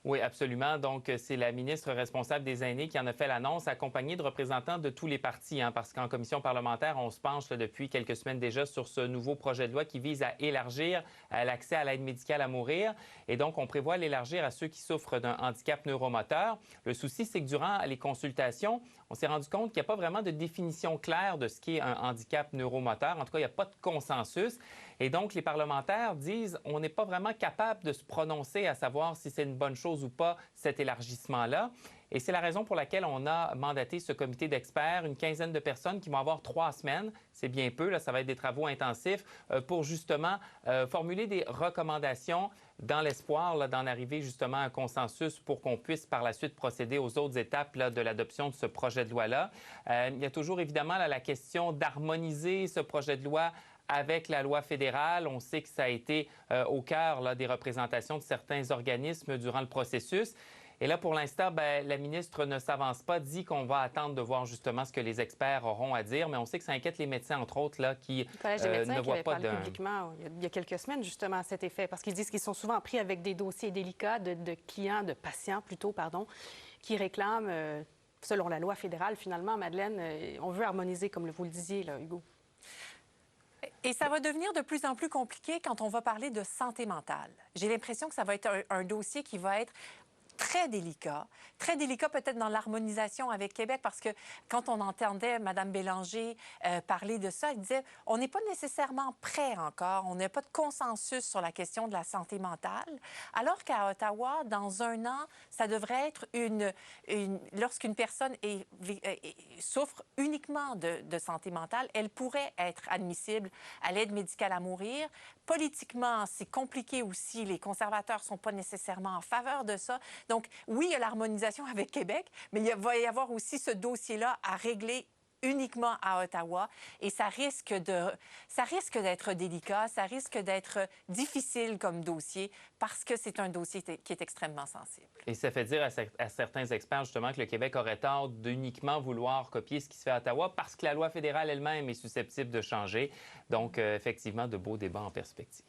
Oui, absolument. Donc, c'est la ministre responsable des Aînés qui en a fait l'annonce, accompagnée de représentants de tous les partis, parce qu'en commission parlementaire, on se penche là, depuis quelques semaines déjà sur ce nouveau projet de loi qui vise à élargir l'accès à l'aide médicale à mourir. Et donc, on prévoit l'élargir à ceux qui souffrent d'un handicap neuromoteur. Le souci, c'est que durant les consultations, on s'est rendu compte qu'il n'y a pas vraiment de définition claire de ce qu'est un handicap neuromoteur. En tout cas, il n'y a pas de consensus. Et donc, les parlementaires disent on n'est pas vraiment capable de se prononcer à savoir si c'est une bonne chose ou pas, cet élargissement-là. Et c'est la raison pour laquelle on a mandaté ce comité d'experts, une quinzaine de personnes qui vont avoir 3 semaines, c'est bien peu, là, ça va être des travaux intensifs, pour justement formuler des recommandations dans l'espoir d'en arriver justement à un consensus pour qu'on puisse par la suite procéder aux autres étapes là, de l'adoption de ce projet de loi-là. Il y a toujours évidemment là, la question d'harmoniser ce projet de loi avec la loi fédérale. On sait que ça a été au cœur là, des représentations de certains organismes durant le processus. Et là, pour l'instant, la ministre ne s'avance pas, dit qu'on va attendre de voir justement ce que les experts auront à dire, mais on sait que ça inquiète les médecins, entre autres, là, qui le Collège des médecins ne qui voient avait pas parlé publiquement il y a quelques semaines, justement, à cet effet, parce qu'ils disent qu'ils sont souvent pris avec des dossiers délicats de clients, de patients plutôt, pardon, qui réclament, selon la loi fédérale, finalement, Madeleine, on veut harmoniser, comme vous le disiez, là, Hugo. Et ça va devenir de plus en plus compliqué quand on va parler de santé mentale. J'ai l'impression que ça va être un dossier qui va être très délicat peut-être dans l'harmonisation avec Québec, parce que quand on entendait Mme Bélanger parler de ça, elle disait on n'est pas nécessairement prêt encore, on n'a pas de consensus sur la question de la santé mentale, alors qu'à Ottawa, dans 1 an, ça devrait être lorsqu'une personne souffre uniquement de santé mentale, elle pourrait être admissible à l'aide médicale à mourir. Politiquement, c'est compliqué aussi, les conservateurs ne sont pas nécessairement en faveur de ça. Donc, oui, il y a l'harmonisation avec Québec, mais il va y avoir aussi ce dossier-là à régler uniquement à Ottawa. Et ça risque d'être délicat, ça risque d'être difficile comme dossier parce que c'est un dossier qui est extrêmement sensible. Et ça fait dire à certains experts, justement, que le Québec aurait tort d'uniquement vouloir copier ce qui se fait à Ottawa parce que la loi fédérale elle-même est susceptible de changer. Donc, effectivement, de beaux débats en perspective.